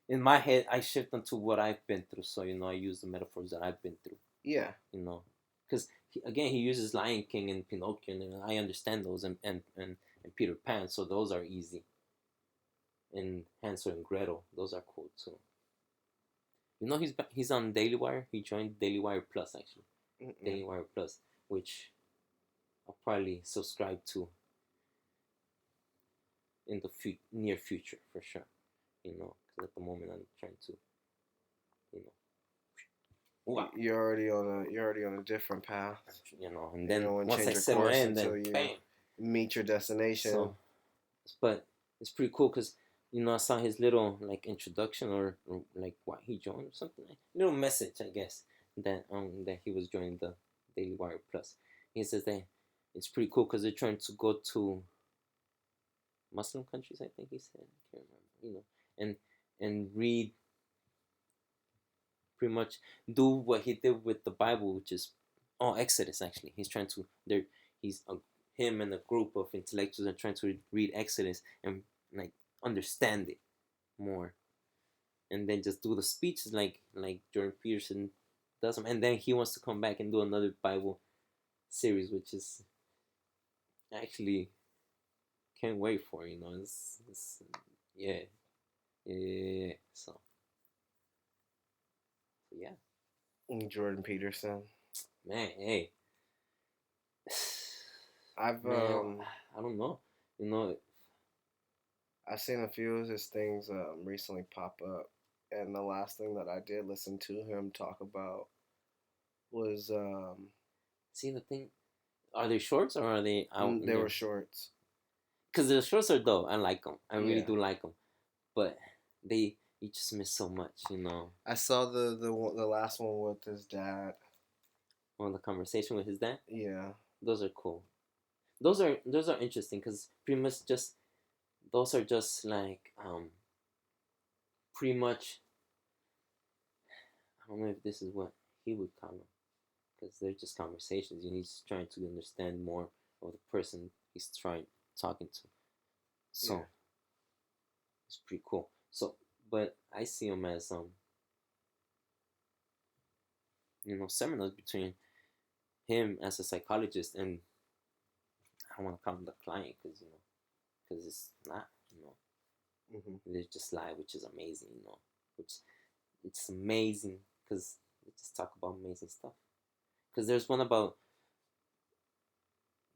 in my head. I shift them to what I've been through. So I use the metaphors that I've been through. Yeah. Because again, he uses Lion King and Pinocchio, and I understand those, and Peter Pan. So those are easy. And Hansel and Gretel, those are cool too. He's on Daily Wire. He joined Daily Wire Plus actually. Mm-mm. Daily Wire Plus, which I'll probably subscribe to in the near future for sure. Because at the moment I'm trying to, wow. You're already on a different path. And then once I set my end, until then you bam. meet your destination. So, but it's pretty cool because I saw his little like introduction or like what he joined or something, little message I guess that he was joining the Daily Wire Plus. He says that it's pretty cool because they're trying to go to Muslim countries, I think he said. I can't remember. And read, pretty much do what he did with the Bible, which is Exodus. Actually, he's trying to him and a group of intellectuals are trying to read Exodus and like understand it more, and then just do the speeches like Jordan Peterson does them. And then he wants to come back and do another Bible series, which is actually can't wait for. It's yeah. So yeah. Jordan Peterson. Man, hey. I don't know. I've seen a few of his things recently pop up, and the last thing that I did listen to him talk about was see the thing. Are they shorts or are they out? They were shorts. Because the shorts are dope. I like them. I really do like them. But you just miss so much, I saw the last one with his dad. On the conversation with his dad. Yeah. Those are cool. Those are interesting because pretty much those are just like pretty much don't know if this is what he would comment, because they're just conversations. He's trying to understand more of the person he's talking to. So Yeah. it's pretty cool. So, but I see him as seminars between him as a psychologist and I don't want to call him the client because it's not, they just lie, which is amazing, which it's amazing because they just talk about amazing stuff. Because there's one about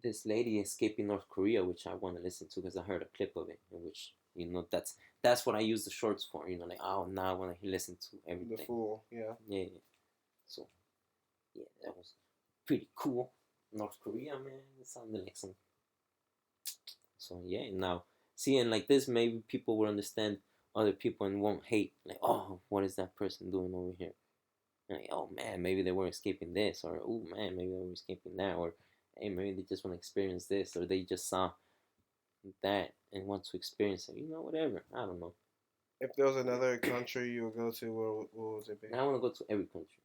this lady escaping North Korea, which I want to listen to because I heard a clip of it, in which that's what I use the shorts for. Like, oh, now I want to listen to everything. The Fool, yeah. Yeah. So, yeah, that was pretty cool. North Korea, man, it sounded like some. So yeah, now seeing like this, maybe people will understand other people and won't hate. Like, oh, what is that person doing over here? And like, oh man, maybe they were escaping this, or oh man, maybe they were escaping that, or hey, maybe they just want to experience this, or they just saw that and want to experience it. Whatever. I don't know. If there was another country you would go to, what would it be? I want to go to every country.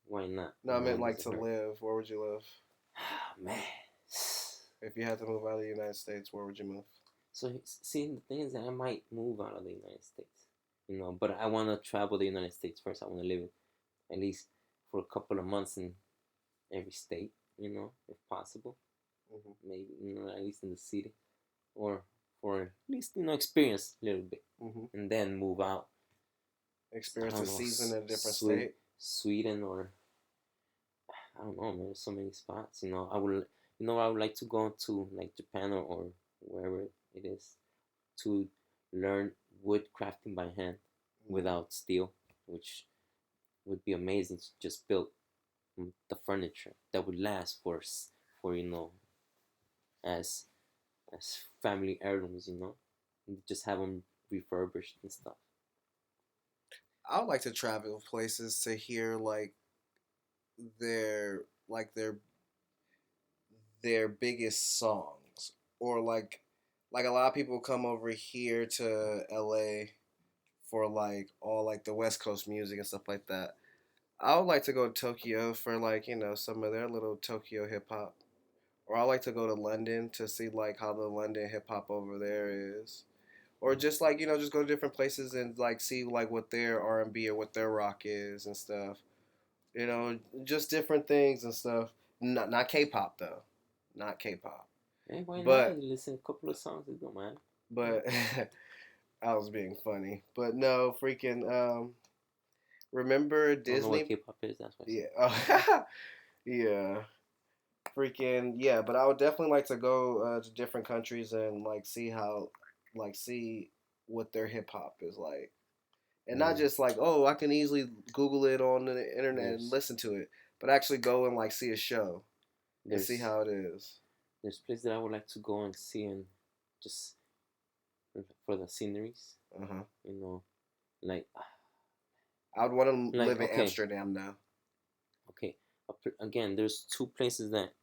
Why not? No, I meant like to live. Where would you live? Man. If you had to move out of the United States, where would you move? So, see, the thing is that I might move out of the United States, but I want to travel the United States first. I want to live at least for a couple of months in every state, if possible. Maybe, at least in the city, or for at least, experience a little bit, and then move out. Experience a season in a different state? Sweden, or I don't know, man. There's so many spots. I would like to go to like Japan or wherever it is to learn wood crafting by hand without steel, which would be amazing to just build the furniture that would last for as family heirlooms, and just have them refurbished and stuff. I would like to travel places to hear their their biggest songs, or like a lot of people come over here to LA for all the West Coast music and stuff like that. I would like to go to Tokyo for some of their little Tokyo hip hop, or I like to go to London to see how the London hip hop over there is, or just just go to different places and see what their R&B or what their rock is and stuff. Just different things and stuff. Not K-pop though, not K-pop. Hey, why not? Listen a couple of songs, it don't matter. But I was being funny. But no, freaking. Remember Disney? I don't know what K-pop is. That's why. Yeah. Yeah. Freaking yeah. But I would definitely like to go to different countries and see what their hip hop is like. And not just oh, I can easily Google it on the internet and listen to it, but actually go and see a show and see how it is. There's places that I would like to go and see, and just for the sceneries. I would want to live in Amsterdam now. Okay, again, there's two places that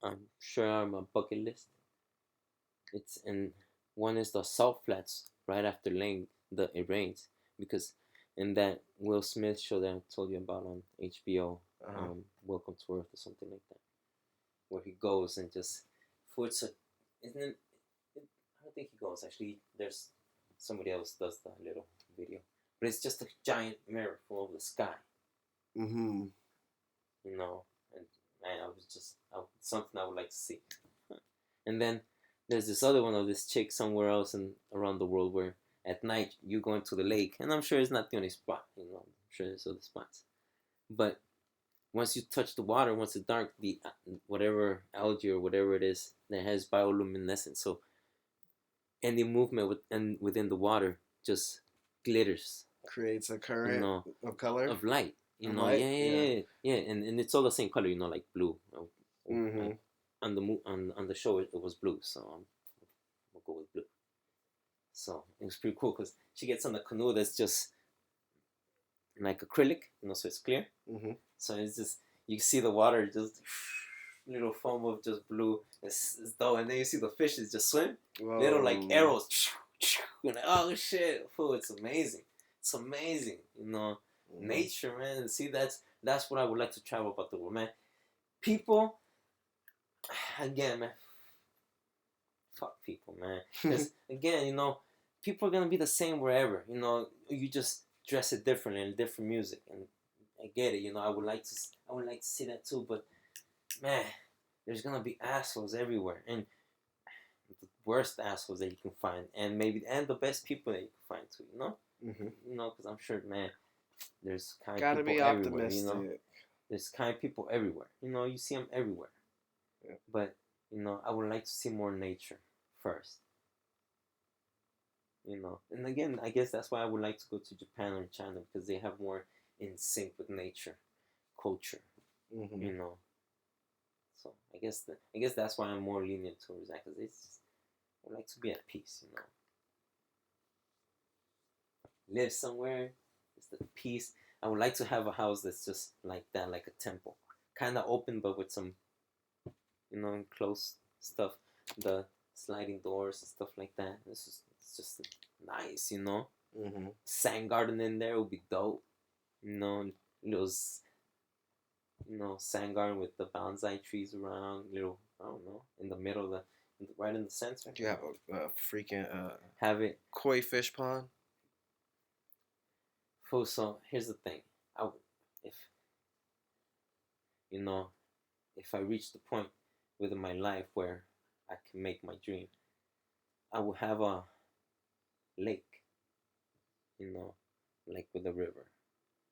I'm sure are on my bucket list. One is the Salt Flats right after It Rains, because in that Will Smith show that I told you about on HBO, Welcome to Earth or something like that, where he goes and just isn't it? I don't think he goes. Actually, there's somebody else does the little video, but it's just a giant mirror full of the sky. Mm-hmm. And man, something I would like to see. And then there's this other one of this chick somewhere else and around the world where at night you go into the lake, and I'm sure it's not the only spot. I'm sure there's other spots, but once you touch the water, once it's dark, the whatever algae or whatever it is that has bioluminescence, so any movement within the water just glitters, creates a current of color, of light. Yeah, and it's all the same color, like blue. Mm-hmm. On the show, it was blue, so we'll go with blue. So it was pretty cool because she gets on the canoe that's just like acrylic, so it's clear. Mm-hmm. So it's just, you see the water just little foam of just blue. It's dope, and then you see the fishes just swim, little arrows. You're like, oh shit, fool! It's amazing. It's amazing, nature, man. See, that's what I would like to travel about the world, man. People, again, man. Fuck people, man. Because again, people are gonna be the same wherever. You just dress it differently and different music, and I get it. I would like to see that too, but man, there's gonna be assholes everywhere, and the worst assholes that you can find, and the best people that you can find too. Because I'm sure, man, there's kind Gotta people be everywhere. optimistic. There's kind people everywhere. You see them everywhere. Yeah. But I would like to see more nature first. And again, I guess that's why I would like to go to Japan or China, because they have more in sync with nature, culture. So I guess that's why I'm more lenient towards that, because I like to be at peace. Live somewhere, it's the peace. I would like to have a house that's just like that, like a temple, kind of open, but with some, enclosed stuff, the sliding doors and stuff like that. It's just nice, Sand garden in there would be dope, little, sand garden with the bonsai trees around, little, I don't know, in the middle of right in the center. Do you have a freaking have it koi fish pond? So here's the thing, if if I reach the point within my life where I can make my dream, I will have a lake, like with a river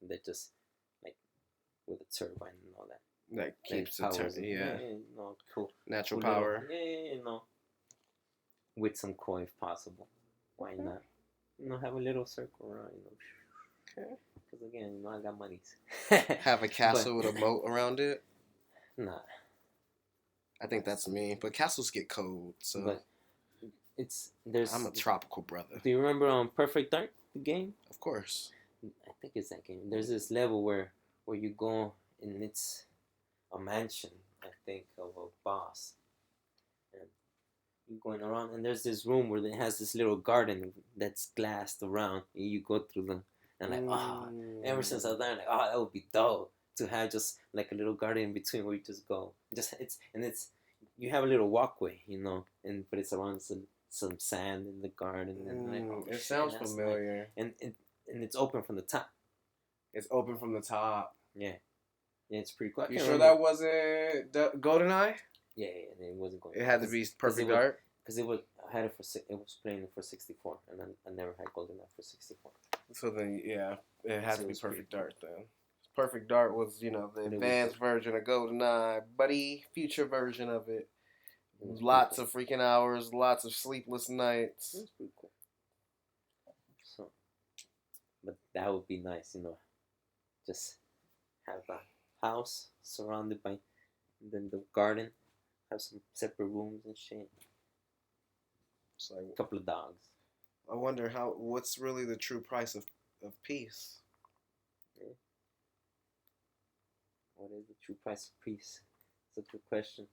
that just like with a turbine and all that. That keeps it turning, yeah. Cool. Natural cool power. Little, with some koi if possible. Why not? Have a little circle around, Okay. Because again, I got monies. Have a castle with a moat around it? Nah. I think that's me. But castles get cold, so. But I'm a tropical brother. Do you remember Perfect Dark, the game? Of course. I think it's that game. There's this level where you go and it's a mansion, I think, of a boss. And you're going around, and there's this room where it has this little garden that's glassed around, and you go through and ever since I was there, that would be dope to have just like a little garden in between where you just go. You have a little walkway, but it's around some sand in the garden, and it sounds familiar. Nice. And it's open from the top. It's open from the top. Yeah, it's pretty cool. You sure that wasn't GoldenEye? Yeah, it wasn't GoldenEye. It had to be Perfect Dark. Because it was playing it for 64, and I never had GoldenEye for 64. So then, yeah, it had to be Perfect Dark then. Perfect Dark was, the advanced version of GoldenEye, buddy, future version of it. Lots of freaking hours, lots of sleepless nights. That's pretty cool. So, but that would be nice, just have a house surrounded by, then the garden, have some separate rooms and shit. It's like a couple of dogs. I wonder what's really the true price of peace? Yeah. What is the true price of peace? It's a good question.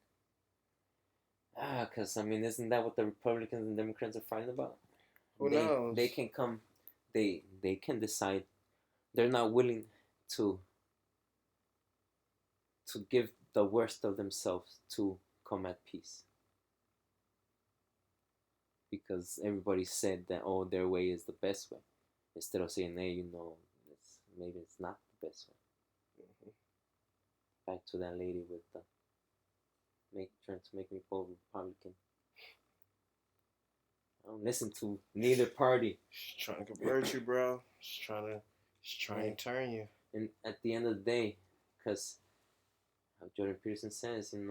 Because, isn't that what the Republicans and Democrats are fighting about? Who knows? They can come, they can decide. They're not willing to give the worst of themselves to come at peace. Because everybody said that, their way is the best way. Instead of saying, hey, maybe it's not the best way. Mm-hmm. Back to that lady with trying to make me vote Republican. I don't listen to neither party. She's trying to convert you, bro. She's trying to turn you. And at the end of the day, because Jordan Peterson says, it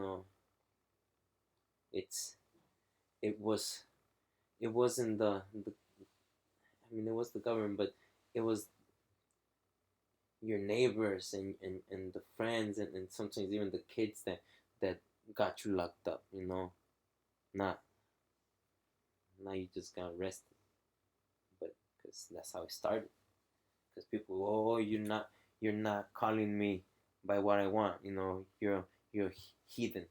wasn't it was the government, but it was your neighbors and the friends and sometimes even the kids that got you locked up, not you just got arrested, but because that's how it started. Because people, you're not calling me by what I want, you're heathen,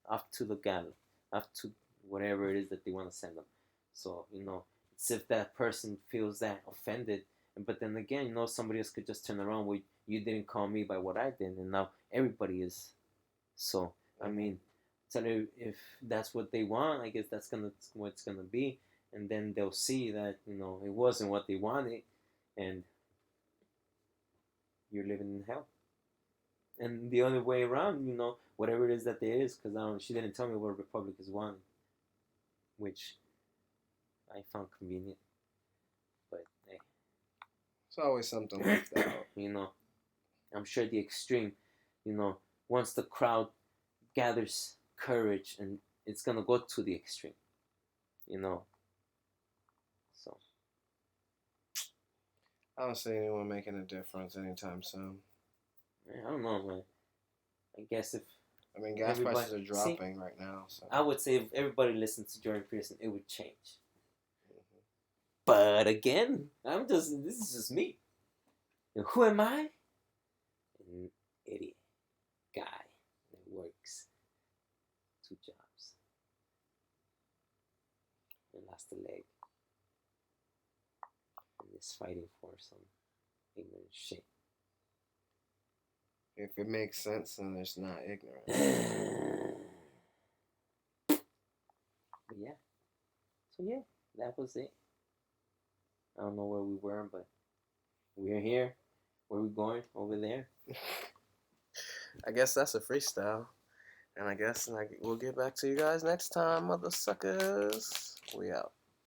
off to the galley, off to whatever it is that they want to send them. So it's if that person feels that offended But then again, somebody else could just turn around. Well, you didn't call me by what I did, and now everybody is. So I mean, tell her if that's what they want. I guess that's what it's gonna be, and then they'll see that it wasn't what they wanted, and you're living in hell. And the other way around, whatever it is that there is, because she didn't tell me what Republicans wanted, which I found convenient. But hey, It's always something left out. I'm sure the extreme, once the crowd gathers courage, and it's gonna go to the extreme, So I don't see anyone making a difference anytime soon. I don't know, man. I guess if gas prices are dropping right now. So I would say if everybody listened to Jordan Peterson, it would change. Mm-hmm. But again, this is just me. And who am I? An idiot guy that works 2 jobs and lost a leg and is fighting for some ignorant shit. If it makes sense, then it's not ignorant. But yeah. So yeah, that was it. I don't know where we were, but we're here. Where are we going? Over there. I guess that's a freestyle. And I guess we'll get back to you guys next time, mother suckers. We out.